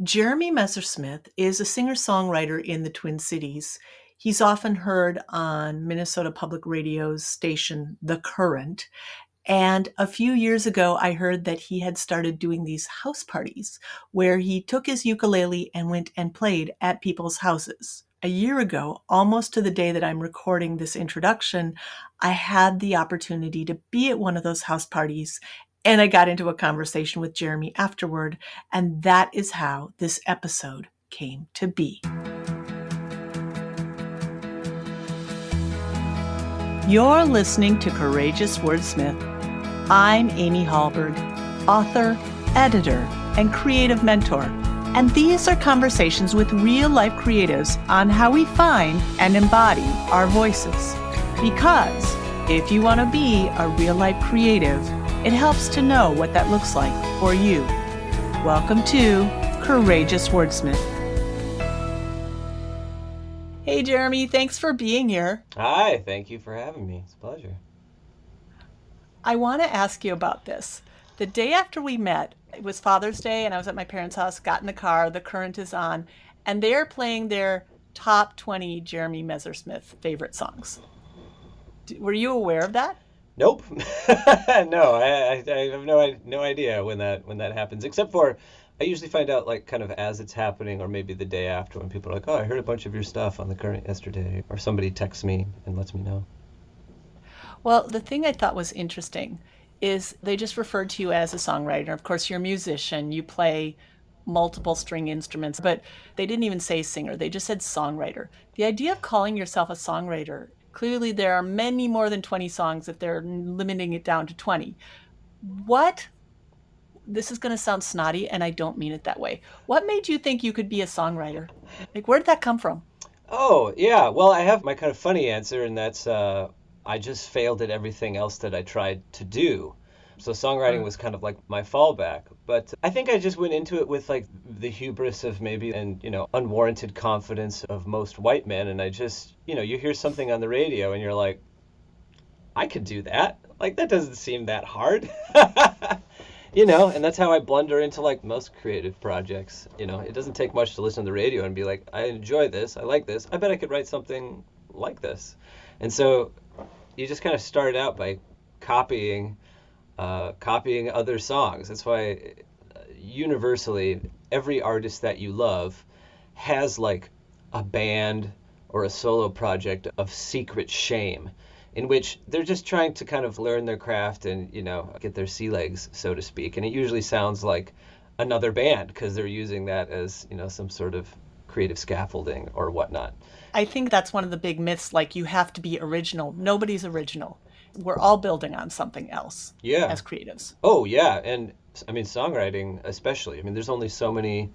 Jeremy Messersmith is a singer-songwriter in the Twin Cities. He's often heard on Minnesota Public Radio's station, The Current. And a few years ago, I heard that he had started doing these house parties where he took his ukulele and went and played at people's houses. A year ago, almost to the day that I'm recording this introduction, I had the opportunity to be at one of those house parties, and I got into a conversation with Jeremy afterward, and that is how this episode came to be. You're listening to Courageous Wordsmith. I'm Amy Hallberg, author, editor, and creative mentor. And these are conversations with real-life creatives on how we find and embody our voices. Because if you want to be a real-life creative, it helps to know what that looks like for you. Welcome to Courageous Wordsmith. Hey, Jeremy, thanks for being here. Hi, thank you for having me. It's a pleasure. I want to ask you about this. The day after we met, it was Father's Day, and I was at my parents' house, got in the car, The Current is on, and they're playing their top 20 Jeremy Messersmith favorite songs. Were you aware of that? Nope. No, I have no idea when that happens, except for I usually find out like kind of as it's happening or maybe the day after when people are like, oh, I heard a bunch of your stuff on The Current yesterday, or somebody texts me and lets me know. Well, the thing I thought was interesting is they just referred to you as a songwriter. Of course, you're a musician, you play multiple string instruments, but they didn't even say singer, they just said songwriter. The idea of calling yourself a songwriter, clearly there are many more than 20 songs if they're limiting it down to 20. This is going to sound snotty, and I don't mean it that way. What made you think you could be a songwriter? Like, where did that come from? Oh, yeah. Well, I have my kind of funny answer, and that's I just failed at everything else that I tried to do. So songwriting was kind of like my fallback. But I think I just went into it with like the hubris of maybe and, unwarranted confidence of most white men. And I just, you hear something on the radio and you're like, I could do that. Like, that doesn't seem that hard. And that's how I blunder into like most creative projects. It doesn't take much to listen to the radio and be like, I enjoy this, I like this, I bet I could write something like this. And so you just kind of start out by copying other songs. That's why universally every artist that you love has like a band or a solo project of secret shame, in which they're just trying to kind of learn their craft and, get their sea legs, so to speak. And it usually sounds like another band because they're using that as, some sort of creative scaffolding or whatnot. I think that's one of the big myths, like you have to be original. Nobody's original. We're all building on something else as creatives. Oh, yeah. And I mean, songwriting especially. I mean, there's only so many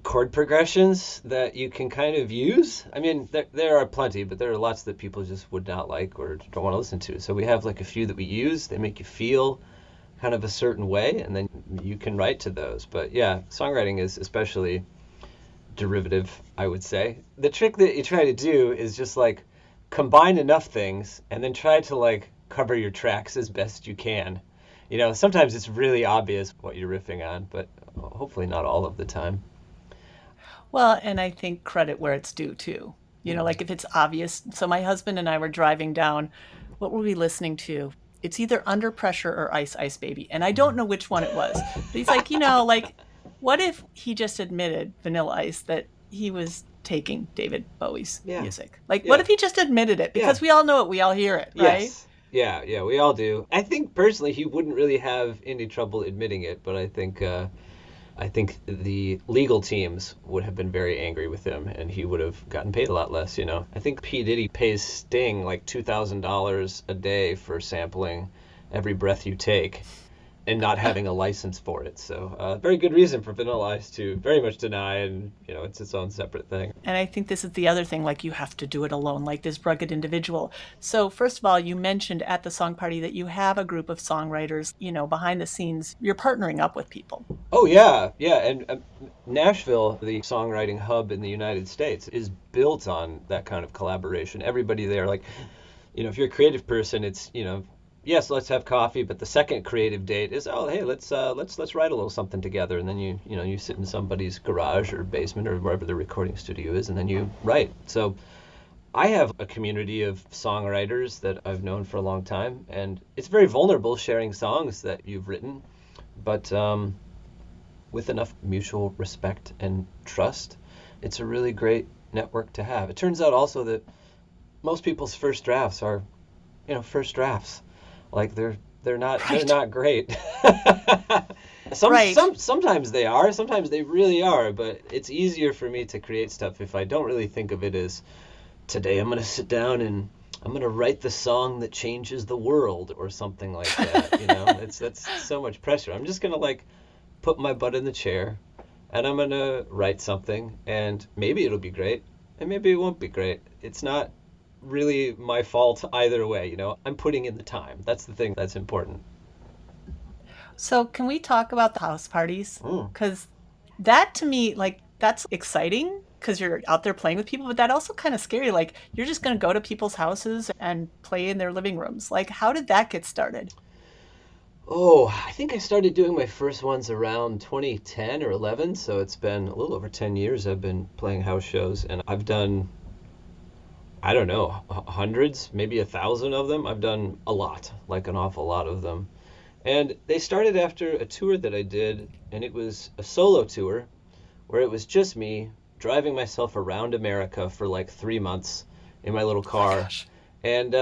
chord progressions that you can kind of use. I mean, there are plenty, but there are lots that people just would not like or don't want to listen to. So we have like a few that we use. They make you feel kind of a certain way, and then you can write to those. But yeah, songwriting is especially derivative, I would say. The trick that you try to do is just like combine enough things and then try to like cover your tracks as best you can. Sometimes it's really obvious what you're riffing on, but hopefully not all of the time. Well, and I think credit where it's due too. Like if it's obvious. So my husband and I were driving down, what were we listening to? It's either Under Pressure or Ice Ice Baby. And I don't know which one it was. But he's like, like, what if he just admitted, Vanilla Ice, that he was taking David Bowie's music? Like, what if he just admitted it? Because we all know it, we all hear it, right? Yes. Yeah, we all do. I think personally he wouldn't really have any trouble admitting it, but I think the legal teams would have been very angry with him, and he would have gotten paid a lot less, I think P. Diddy pays Sting like $2,000 a day for sampling Every Breath You Take and not having a license for it. So very good reason for Vanilla Ice to very much deny, and, it's its own separate thing. And I think this is the other thing, like you have to do it alone, like this rugged individual. So first of all, you mentioned at the song party that you have a group of songwriters, behind the scenes, you're partnering up with people. Oh, yeah. And Nashville, the songwriting hub in the United States, is built on that kind of collaboration. Everybody there, like, if you're a creative person, it's, yes, let's have coffee, but the second creative date is, oh, hey, let's write a little something together, and then you sit in somebody's garage or basement or wherever the recording studio is, and then you write. So I have a community of songwriters that I've known for a long time, and it's very vulnerable sharing songs that you've written, but with enough mutual respect and trust, it's a really great network to have. It turns out also that most people's first drafts are, first drafts. Like they're not great. Right. Sometimes they are, sometimes they really are, but it's easier for me to create stuff if I don't really think of it as today I'm going to sit down and I'm going to write the song that changes the world or something like that. That's so much pressure. I'm just going to like put my butt in the chair and I'm going to write something, and maybe it'll be great and maybe it won't be great. It's not really my fault either way. I'm putting in the time. That's the thing that's important. So can we talk about the house parties? Mm. Because that to me, like, that's exciting because you're out there playing with people, but that also kind of scary. Like, you're just going to go to people's houses and play in their living rooms. Like, how did that get started? Oh, I think I started doing my first ones around 2010 or 11, so it's been a little over 10 years I've been playing house shows, and I've done, I don't know, hundreds, maybe 1,000 of them. I've done a lot, like an awful lot of them. And they started after a tour that I did, and it was a solo tour where it was just me driving myself around America for like 3 months in my little Oh my car. gosh. And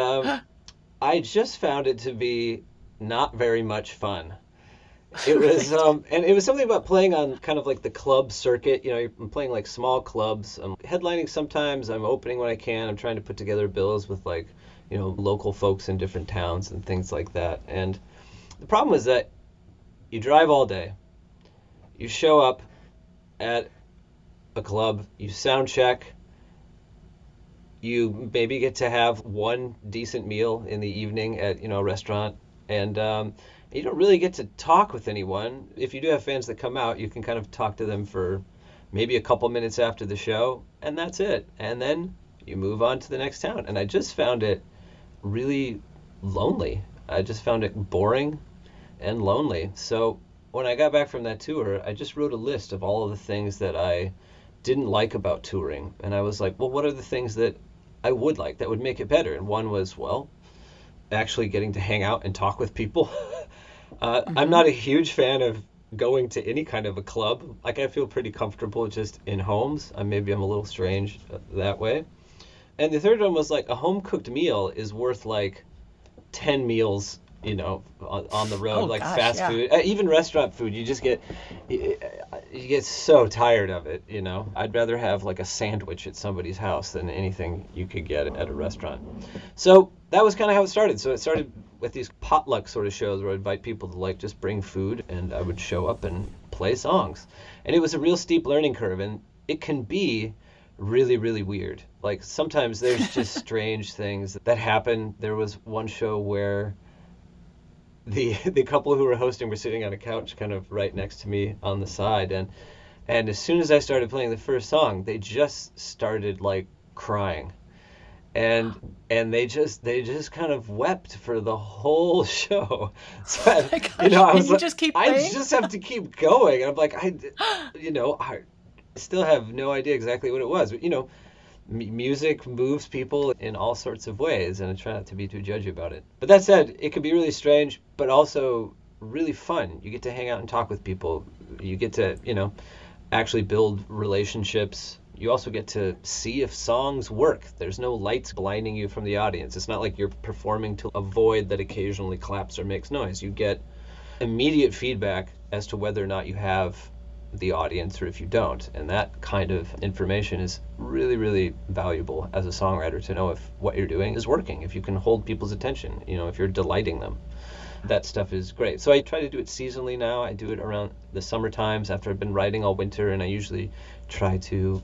I just found it to be not very much fun. It was, Right. and it was something about playing on kind of like the club circuit. I'm playing like small clubs. I'm headlining sometimes. I'm opening when I can. I'm trying to put together bills with like, local folks in different towns and things like that. And the problem was that you drive all day, you show up at a club, you sound check, you maybe get to have one decent meal in the evening at a restaurant, and you don't really get to talk with anyone. If you do have fans that come out, you can kind of talk to them for maybe a couple minutes after the show, and that's it. And then you move on to the next town. And I just found it really lonely. I just found it boring and lonely. So when I got back from that tour, I just wrote a list of all of the things that I didn't like about touring. And I was like, well, what are the things that I would like that would make it better? And one was, well, actually getting to hang out and talk with people. I'm Hmm. not a huge fan of going to any kind of a club. Like, I feel pretty comfortable just in homes. Maybe I'm a little strange that way. And the third one was like a home cooked meal is worth like 10 meals, on the road, Oh like gosh, fast yeah. food, even restaurant food. You get so tired of it. I'd rather have like a sandwich at somebody's house than anything you could get at a restaurant. So that was kind of how it started. So it started with these potluck sort of shows where I'd invite people to like just bring food, and I would show up and play songs. And it was a real steep learning curve, and it can be really, really weird. Like sometimes there's just strange things that happen. There was one show where the couple who were hosting were sitting on a couch kind of right next to me on the side, and as soon as I started playing the first song, they just started like crying, and they just kind of wept for the whole show. So Oh my gosh. I And was you like, just keep I playing? just have to keep going, and I'm like, I still have no idea exactly what it was, but music moves people in all sorts of ways, and I try not to be too judgy about it. But that said, it can be really strange, but also really fun. You get to hang out and talk with people. You get to, actually build relationships. You also get to see if songs work. There's no lights blinding you from the audience. It's not like you're performing to a void that occasionally claps or makes noise. You get immediate feedback as to whether or not you have the audience or if you don't. And that kind of information is really, really valuable as a songwriter, to know if what you're doing is working, if you can hold people's attention, if you're delighting them. That stuff is great. So I try to do it seasonally now. I do it around the summer times after I've been writing all winter, and I usually try to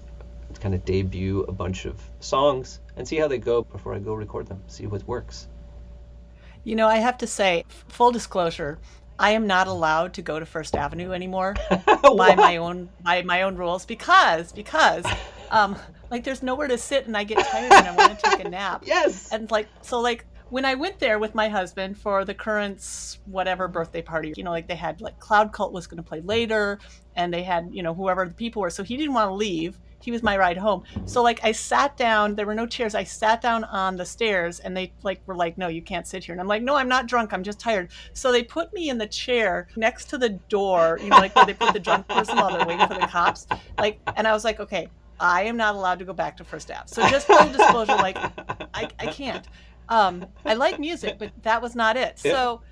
kind of debut a bunch of songs and see how they go before I go record them, see what works. I have to say, full disclosure, I am not allowed to go to First Avenue anymore by What? my own rules because like there's nowhere to sit and I get tired and I want to take a nap. Yes. And like so like when I went there with my husband for the Current's whatever birthday party, like they had like Cloud Cult was going to play later, and they had, whoever the people were. So he didn't want to leave. He was my ride home. So like I sat down, there were no chairs. I sat down on the stairs and they like were like, no, you can't sit here. And I'm like, no, I'm not drunk. I'm just tired. So they put me in the chair next to the door, like where they put the drunk person while they're waiting for the cops. Like, and I was like, okay, I am not allowed to go back to First Ave. So just full disclosure, like I can't. I like music, but that was not it. So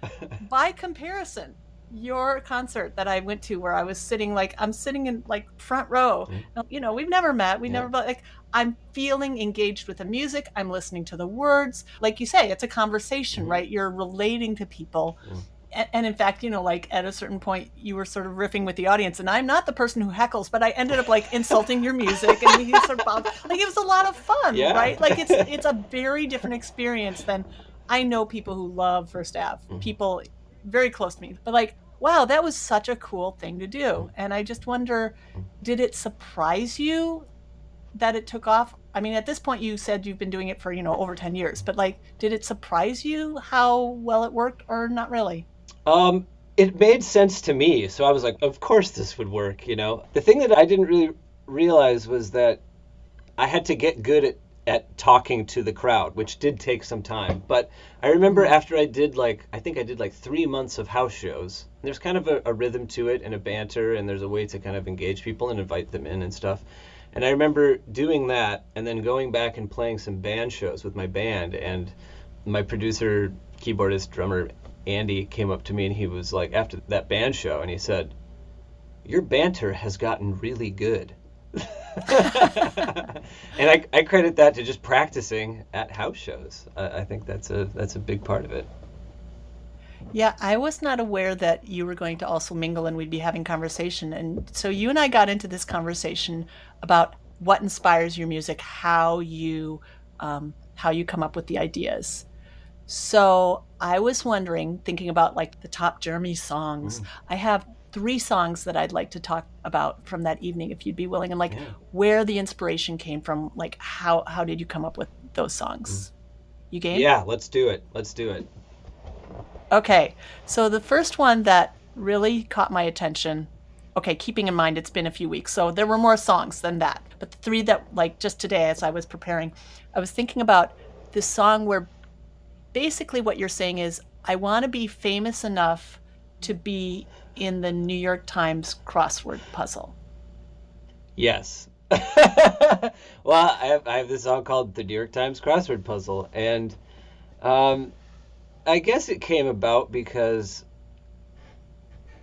by comparison, your concert that I went to where I was sitting, like I'm sitting in like front row, we've never met. Like I'm feeling engaged with the music. I'm listening to the words. Like you say, it's a conversation, right? You're relating to people. And in fact, like at a certain point you were sort of riffing with the audience, and I'm not the person who heckles, but I ended up like insulting your music, and we sort of like it was a lot of fun, right? Like it's a very different experience than I know people who love First Ave, people very close to me, but like, wow, that was such a cool thing to do. And I just wonder, did it surprise you that it took off? I mean, at this point you said you've been doing it for, over 10 years, but like, did it surprise you how well it worked or not really? It made sense to me. So I was like, of course this would work, The thing that I didn't really realize was that I had to get good at talking to the crowd, which did take some time. But I remember after I did I think I did 3 months of house shows. There's kind of a rhythm to it and a banter, and there's a way to kind of engage people and invite them in and stuff. And I remember doing that and then going back and playing some band shows with my band, and my producer, keyboardist, drummer, Andy came up to me and he was like, after that band show, and he said, "Your banter has gotten really good." And I credit that to just practicing at house shows. I think that's a big part of it. Yeah, I was not aware that you were going to also mingle and we'd be having conversation. And so you and I got into this conversation about what inspires your music, how you come up with the ideas. So I was wondering, thinking about like the top Jeremy songs, I have 3 songs that I'd like to talk about from that evening, if you'd be willing, and like where the inspiration came from, like how did you come up with those songs? You game? Yeah, let's do it. Okay, so the first one that really caught my attention, okay, keeping in mind it's been a few weeks, so there were more songs than that, but the 3 that, like just today as I was preparing, I was thinking about this song where basically what you're saying is, I want to be famous enough to be in the New York Times crossword puzzle. Yes. Well, I have this song called The New York Times Crossword Puzzle, and I guess it came about because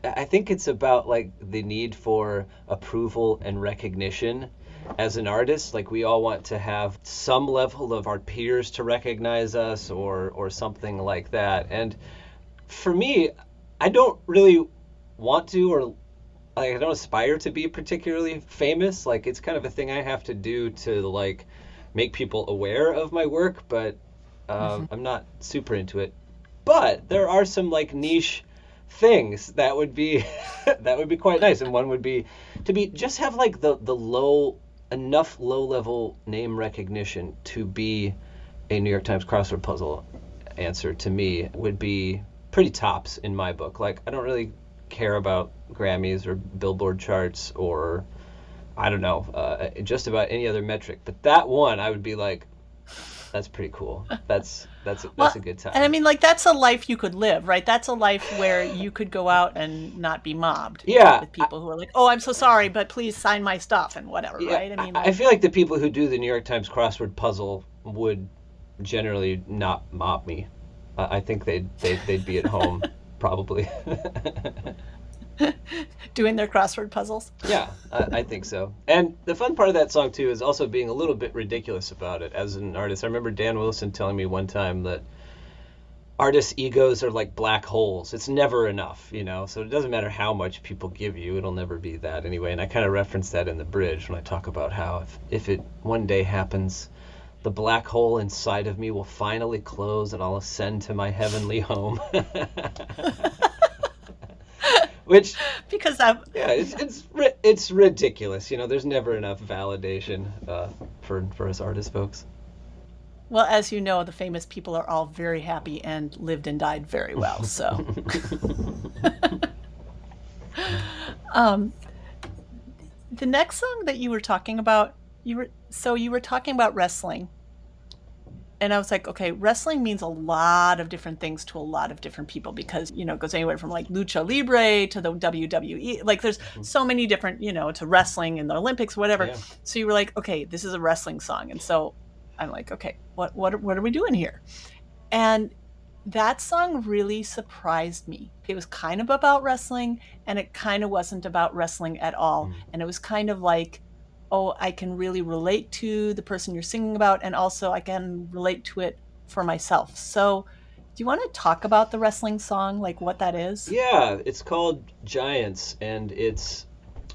I think it's about like the need for approval and recognition as an artist. Like we all want to have some level of our peers to recognize us or something like that. And for me, I don't really want to, or like I don't aspire to be particularly famous. Like it's kind of a thing I have to do to like make people aware of my work, but I'm not super into it. But there are some like niche things that would be that would be quite nice, and one would be to be just have like the enough low level name recognition to be a New York Times crossword puzzle answer. To me would be pretty tops in my book. Like I don't really care about Grammys or Billboard charts or I don't know, just about any other metric, but that one I would be like, that's pretty cool. That's a good time. And I mean, like, that's a life you could live, right? That's a life where you could go out and not be mobbed. Yeah. With people who are like, oh, I'm so sorry, but please sign my stuff and whatever, Yeah, right? I mean, I feel like the people who do the New York Times crossword puzzle would generally not mob me. I think they'd be at home probably. doing their crossword puzzles. Yeah, I think so. And the fun part of that song, too, is also being a little bit ridiculous about it as an artist. I remember Dan Wilson telling me one time that artists' egos are like black holes. It's never enough, So it doesn't matter how much people give you. It'll never be that anyway. And I kind of reference that in the bridge when I talk about how if it one day happens, the black hole inside of me will finally close and I'll ascend to my heavenly home. Which, because it's ridiculous. There's never enough validation for us artist folks. Well, as you know, the famous people are all very happy and lived and died very well. So, um, the next song that you were talking about, you were talking about wrestling, and I was like, okay, wrestling means a lot of different things to a lot of different people because, it goes anywhere from like lucha libre to the WWE. Like there's so many different, to wrestling in the Olympics, whatever. Yeah. So you were like, okay, this is a wrestling song. And so I'm like, okay, what are we doing here? And that song really surprised me. It was kind of about wrestling and it kind of wasn't about wrestling at all. Mm. And it was kind of like, oh, I can really relate to the person you're singing about. And also I can relate to it for myself. So do you want to talk about the wrestling song, like what that is? Yeah, it's called Giants, and it's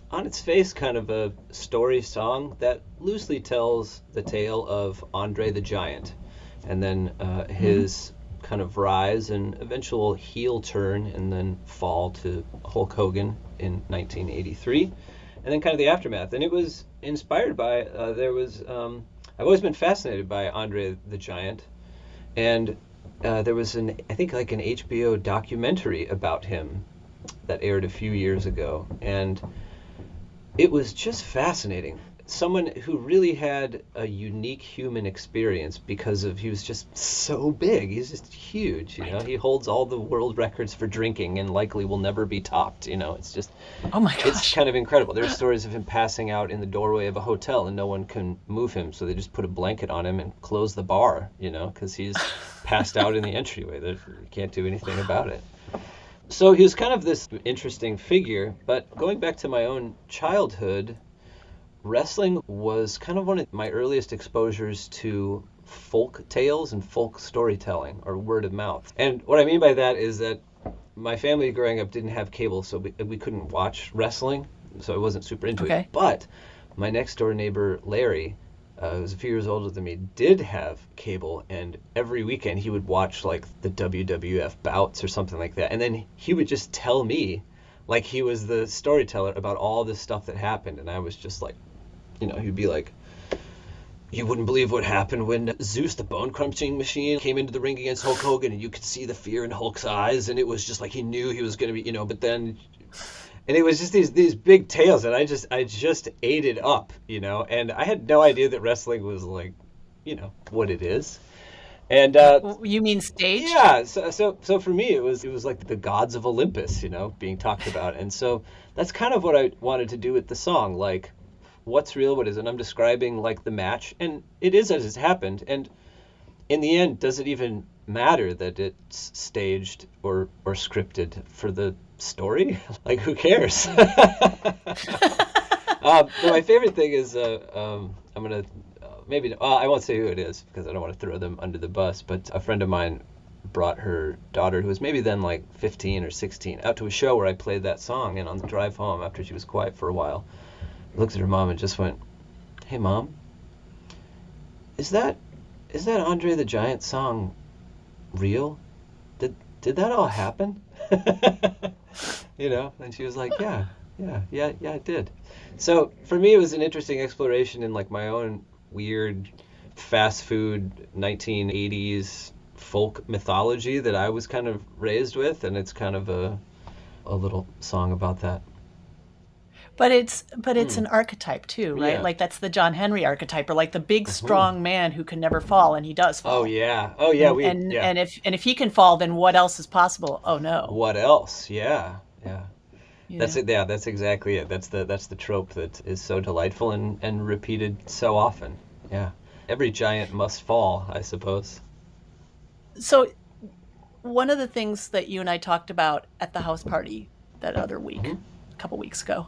on its face kind of a story song that loosely tells the tale of Andre the Giant, and then Mm-hmm. his kind of rise and eventual heel turn and then fall to Hulk Hogan in 1983, and then kind of the aftermath. And it was inspired by I've always been fascinated by Andre the Giant, and there was I think like an HBO documentary about him that aired a few years ago, and it was just fascinating. Someone who really had a unique human experience because he was just so big. He's just huge, you know. Right. He holds all the world records for drinking and likely will never be topped, you know. Oh my It's gosh. kind of incredible. There's stories of him passing out in the doorway of a hotel and no one can move him, so they just put a blanket on him and close the bar, you know, because he's passed out in the entryway. You can't do anything about it. So he was kind of this interesting figure, but going back to my own childhood, wrestling was kind of one of my earliest exposures to folk tales and folk storytelling or word of mouth. And what I mean by that is that my family growing up didn't have cable, so we couldn't watch wrestling, so I wasn't super into it. Okay. But my next door neighbor, Larry, who was a few years older than me, did have cable, and every weekend he would watch like the WWF bouts or something like that. And then he would just tell me, like he was the storyteller, about all this stuff that happened. And I was just like, you know, he'd be like, you wouldn't believe what happened when Zeus, the bone crunching machine, came into the ring against Hulk Hogan, and you could see the fear in Hulk's eyes, and it was just like he knew he was going to be, you know, but then, and it was just these big tales, and I just ate it up, you know, and I had no idea that wrestling was like, you know, what it is. And You mean staged? yeah, so for me it was like the gods of Olympus, you know, being talked about. And so that's kind of what I wanted to do with the song, like what's real, what isn't. I'm describing like the match, and it is as it's happened. And in the end, does it even matter that it's staged or scripted for the story? Like, who cares? But my favorite thing is I'm gonna maybe I won't say who it is because I don't want to throw them under the bus. But a friend of mine brought her daughter, who was maybe then like 15 or 16, out to a show where I played that song. And on the drive home, after she was quiet for a while, looked at her mom and just went, "Hey, Mom, is that Andre the Giant song real? Did that all happen?" You know, and she was like, "Yeah, it did." So for me, it was an interesting exploration in like my own weird fast food 1980s folk mythology that I was kind of raised with, and it's kind of a little song about that. But it's Hmm. an archetype too, right? Yeah. Like that's the John Henry archetype, or like the big Hmm. strong man who can never fall, and he does Oh fall. yeah. Oh yeah. And We and yeah. and if he can fall, then what else is possible? Oh no, What else? Yeah. Yeah. you That's know. it. Yeah, that's exactly it. That's the trope that is so delightful and repeated so often. Yeah. Every giant must fall, I suppose. So one of the things that you and I talked about at the house party that other week, Hmm. a couple weeks ago,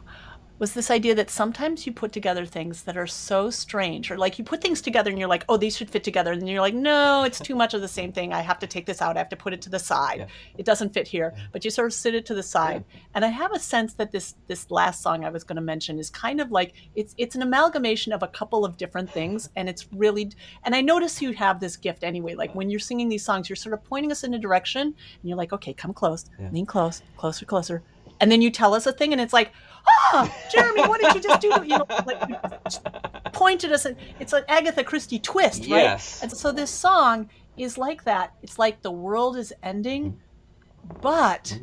was this idea that sometimes you put together things that are so strange, or like you put things together and you're like, oh, these should fit together. And then you're like, no, it's too much of the same thing. I have to take this out. I have to put it to the side. Yeah. It doesn't fit here. Yeah. But you sort of sit it to the Yeah. side. And I have a sense that this last song I was going to mention is kind of like it's an amalgamation of a couple of different things. And it's really, and I notice you have this gift anyway. Like when you're singing these songs, you're sort of pointing us in a direction and you're like, okay, come close, Yeah. lean close, closer, closer. And then you tell us a thing and it's like, ah, Jeremy, what did you just do? You know, like pointed us. It's an Agatha Christie twist, right? Yes. And so this song is like that. It's like the world is ending, but.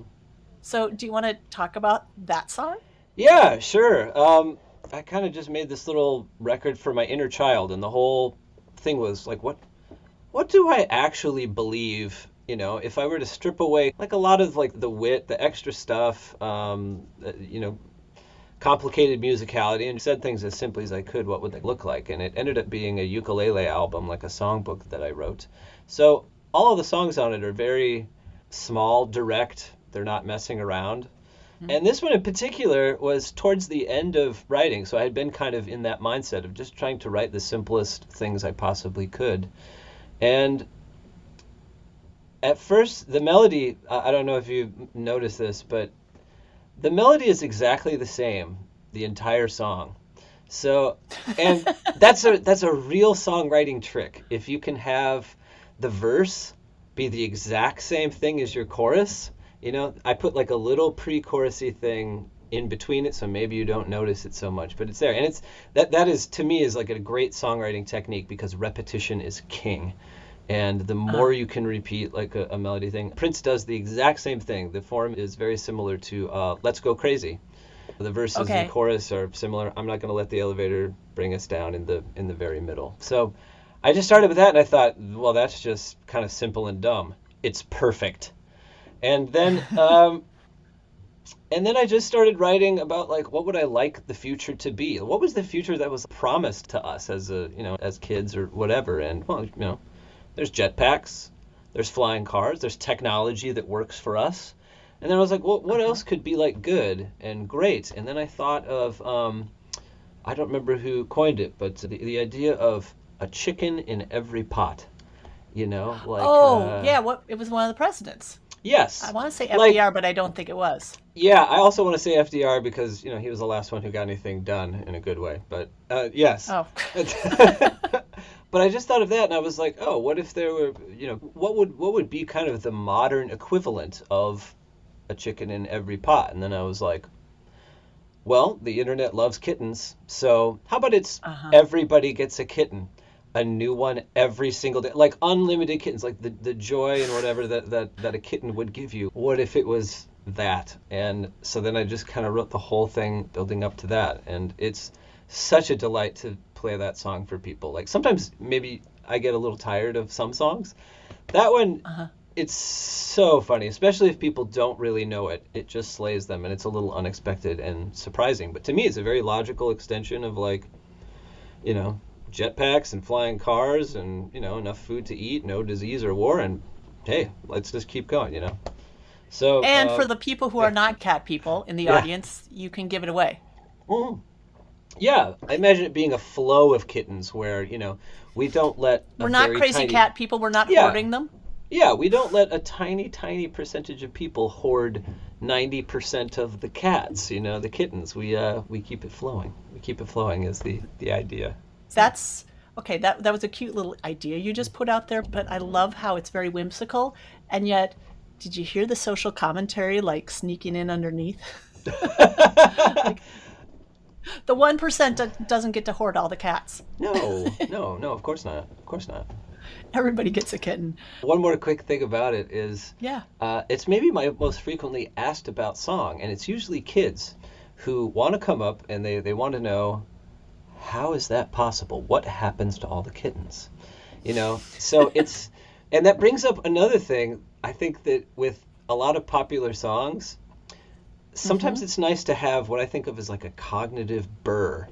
So do you want to talk about that song? Yeah, sure. I kind of just made this little record for my inner child, and the whole thing was like, what do I actually believe? You know, if I were to strip away like a lot of like the wit, the extra stuff, you know, complicated musicality, and said things as simply as I could, what would they look like? And it ended up being a ukulele album, like a songbook that I wrote. So all of the songs on it are very small, direct. They're not messing around. And this one in particular was towards the end of writing, so I had been kind of in that mindset of just trying to write the simplest things I possibly could. And at first, the melody, I don't know if you noticed this, but the melody is exactly the same, the entire song. So, and that's a real songwriting trick. If you can have the verse be the exact same thing as your chorus, you know, I put like a little pre-chorusy thing in between it, so maybe you don't notice it so much, but it's there. And it's that is, to me, is like a great songwriting technique because repetition is king. And the more you can repeat like a melody thing, Prince does the exact same thing. The form is very similar to Let's Go Crazy. The verses and chorus are similar. I'm not going to let the elevator bring us down in the very middle. So I just started with that, and I thought, well, that's just kind of simple and dumb. It's perfect. And then I just started writing about like what would I like the future to be? What was the future that was promised to us as as kids or whatever? And well, you know, there's jetpacks, there's flying cars, there's technology that works for us. And then I was like, well, what else could be like good and great? And then I thought of I don't remember who coined it, but the idea of a chicken in every pot. You know, like it was one of the presidents. Yes. I want to say FDR, but I don't think it was. Yeah, I also want to say FDR because, you know, he was the last one who got anything done in a good way. But yes. Oh. But I just thought of that, and I was like, oh, what if there were, you know, what would be kind of the modern equivalent of a chicken in every pot? And then I was like, well, the internet loves kittens, so how about it's everybody gets a kitten? A new one every single day, like unlimited kittens, like the joy and whatever that a kitten would give you. What if it was that? And so then I just kind of wrote the whole thing building up to that, and it's such a delight to play that song for people. Like sometimes maybe I get a little tired of some songs. That one, it's so funny, especially if people don't really know it. It just slays them, and it's a little unexpected and surprising. But to me, it's a very logical extension of like, you know, jetpacks and flying cars and, you know, enough food to eat, no disease or war, and hey, let's just keep going, you know. So and for the people who are not cat people in the audience, you can give it away. Yeah, I imagine it being a flow of kittens where, you know, we don't let we're not crazy cat people, we're not hoarding them. Yeah, we don't let a tiny percentage of people hoard 90% of the cats, you know, the kittens. We keep it flowing. We keep it flowing is the idea. That's okay. That was a cute little idea you just put out there, but I love how it's very whimsical. And yet, did you hear the social commentary like sneaking in underneath? Like, the 1% doesn't get to hoard all the cats. No, of course not. Of course not. Everybody gets a kitten. One more quick thing about it is, it's maybe my most frequently asked about song, and it's usually kids who want to come up and they want to know, how is that possible? What happens to all the kittens? You know, so it's, and that brings up another thing. I think that with a lot of popular songs, sometimes it's nice to have what I think of as like a cognitive burr,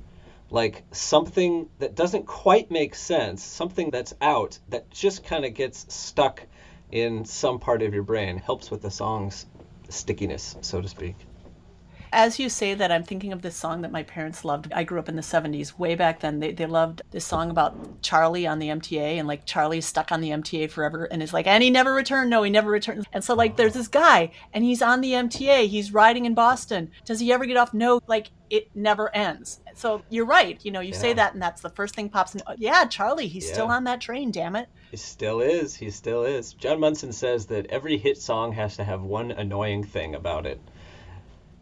like something that doesn't quite make sense, something that's out that just kind of gets stuck in some part of your brain, helps with the song's stickiness, so to speak. As you say that, I'm thinking of this song that my parents loved. I grew up in the 70s. Way back then, they loved this song about Charlie on the MTA, and like Charlie's stuck on the MTA forever, and it's like, and he never returned. No, he never returned. And so like there's this guy, and he's on the MTA. He's riding in Boston. Does he ever get off? No, like it never ends. So you're right. You know, you say that, and that's the first thing pops in. Yeah, Charlie, he's still on that train, damn it. He still is. He still is. John Munson says that every hit song has to have one annoying thing about it.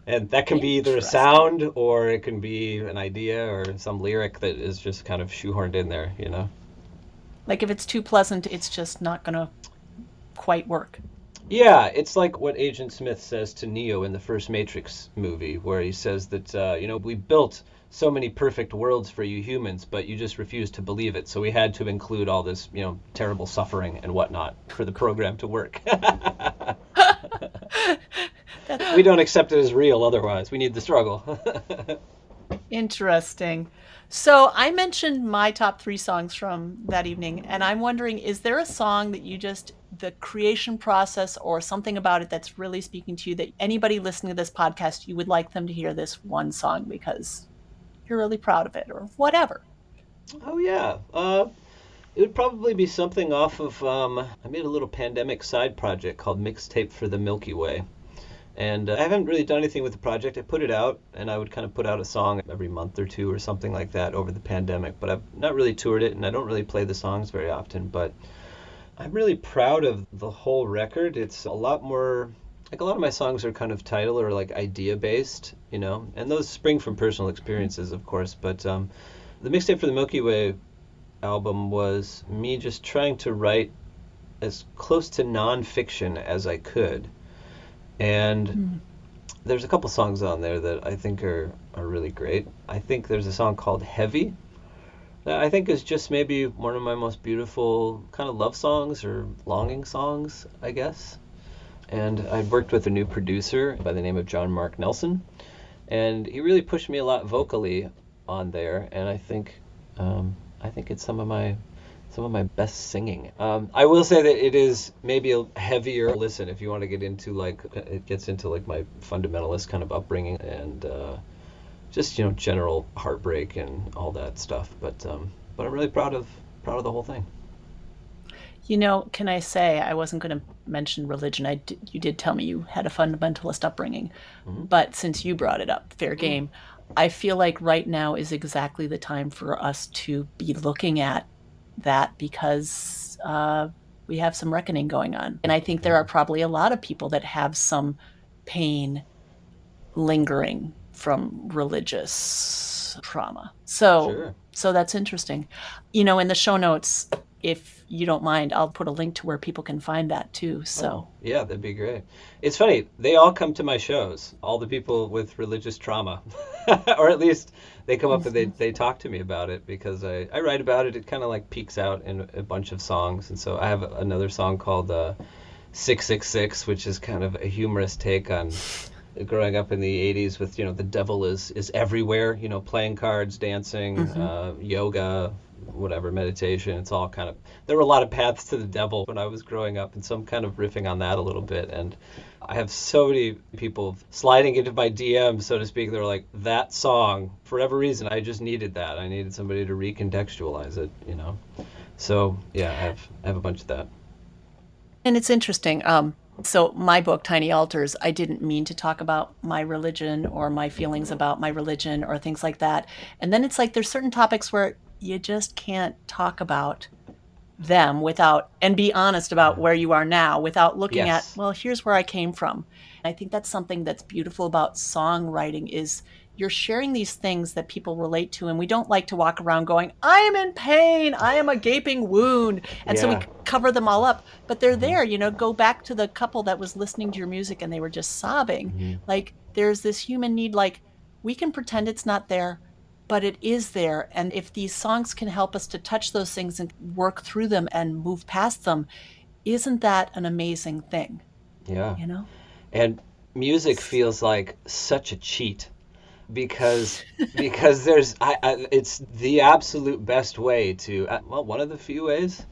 And that can be either a sound or it can be an idea or some lyric that is just kind of shoehorned in there, you know? Like if it's too pleasant, it's just not going to quite work. Yeah, it's like what Agent Smith says to Neo in the first Matrix movie, where he says that, we built so many perfect worlds for you humans, but you just refused to believe it. So we had to include all this, terrible suffering and whatnot for the program to work. We don't accept it as real otherwise. We need the struggle. Interesting. So I mentioned my top 3 songs from that evening, and I'm wondering, is there a song that the creation process or something about it that's really speaking to you, that anybody listening to this podcast, you would like them to hear this one song because you're really proud of it or whatever? Oh, yeah. It would probably be something off of, I made a little pandemic side project called Mixtape for the Milky Way. And I haven't really done anything with the project. I put it out, and I would kind of put out a song every month or two or something like that over the pandemic. But I've not really toured it, and I don't really play the songs very often. But I'm really proud of the whole record. It's a lot more, like a lot of my songs are kind of title or like idea-based, and those spring from personal experiences, of course. But the Mixtape for the Milky Way album was me just trying to write as close to nonfiction as I could. And there's a couple songs on there that I think are really great. I think there's a song called Heavy that I think is just maybe one of my most beautiful kind of love songs or longing songs, I guess. And I'd worked with a new producer by the name of John Mark Nelson, and he really pushed me a lot vocally on there, and I think it's some of my best singing. I will say that it is maybe a heavier listen if you want to get into it gets into my fundamentalist kind of upbringing and just general heartbreak and all that stuff. But I'm really proud of the whole thing. Can I say, I wasn't going to mention religion. You did tell me you had a fundamentalist upbringing, but since you brought it up, fair game. I feel like right now is exactly the time for us to be looking at that because we have some reckoning going on. And I think there are probably a lot of people that have some pain lingering from religious trauma. So that's interesting. In the show notes, if you don't mind, I'll put a link to where people can find that too. So yeah, that'd be great. It's funny, they all come to my shows, all the people with religious trauma, or at least they come up and they talk to me about it because I write about it. It kind of peeks out in a bunch of songs. And so I have another song called 666, which is kind of a humorous take on growing up in the 80s with, the devil is everywhere, playing cards, dancing, yoga, whatever, meditation. It's all kind of, there were a lot of paths to the devil when I was growing up, and so I'm kind of riffing on that a little bit. And I have so many people sliding into my DM, so to speak. They're like, that song, for whatever reason, I just needed that. I needed somebody to recontextualize it, So yeah, I have a bunch of that. And it's interesting. So my book, Tiny Altars, I didn't mean to talk about my religion or my feelings about my religion or things like that. And then it's like there's certain topics where you just can't talk about them and be honest about where you are now without looking at, well, here's where I came from. And I think that's something that's beautiful about songwriting is you're sharing these things that people relate to, and we don't like to walk around going, I am in pain, I am a gaping wound. And so we cover them all up, but they're there, go back to the couple that was listening to your music and they were just sobbing. There's this human need, we can pretend it's not there, but it is there. And if these songs can help us to touch those things and work through them and move past them, isn't that an amazing thing? Yeah. And music feels like such a cheat because there's it's the absolute best way to one of the few ways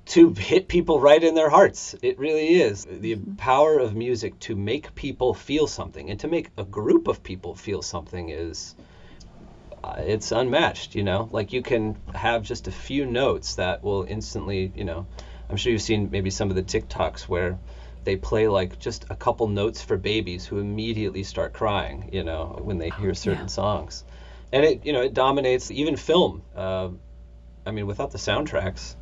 to hit people right in their hearts. It really is. The power of music to make people feel something and to make a group of people feel something is it's unmatched, you can have just a few notes that will instantly, I'm sure you've seen maybe some of the TikToks where they play just a couple notes for babies who immediately start crying, when they hear certain songs. And it dominates even film. Without the soundtracks,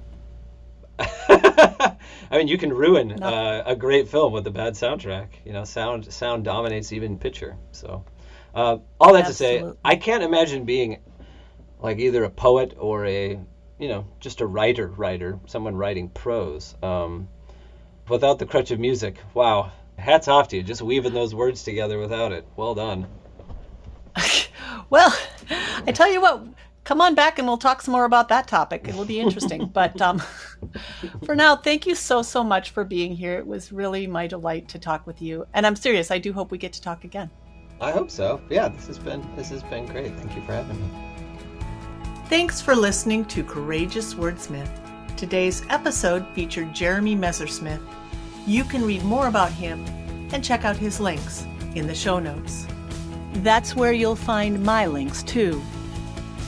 I mean, you can ruin No, a great film with a bad soundtrack. You know, sound dominates even picture. So, all that to say, I absolutely. can't imagine being like either a poet or just a writer, someone writing prose, without the crutch of music. Wow, hats off to you, just weaving those words together without it. Well done. Well, I tell you what, come on back and we'll talk some more about that topic. It'll be interesting. But for now, thank you so, so much for being here. It was really my delight to talk with you. And I'm serious, I do hope we get to talk again. I hope so. Yeah, this has been great. Thank you for having me. Thanks for listening to Courageous Wordsmith. Today's episode featured Jeremy Messersmith. You can read more about him and check out his links in the show notes. That's where you'll find my links too.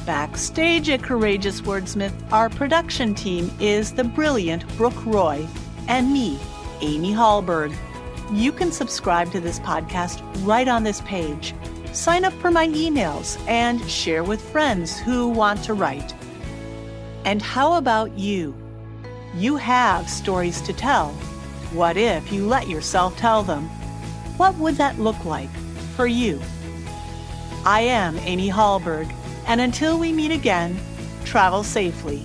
Backstage at Courageous Wordsmith, our production team is the brilliant Brooke Roy and me, Amy Hallberg. You can subscribe to this podcast right on this page. Sign up for my emails and share with friends who want to write. And how about you? You have stories to tell. What if you let yourself tell them? What would that look like for you? I am Amy Hallberg, and until we meet again, travel safely.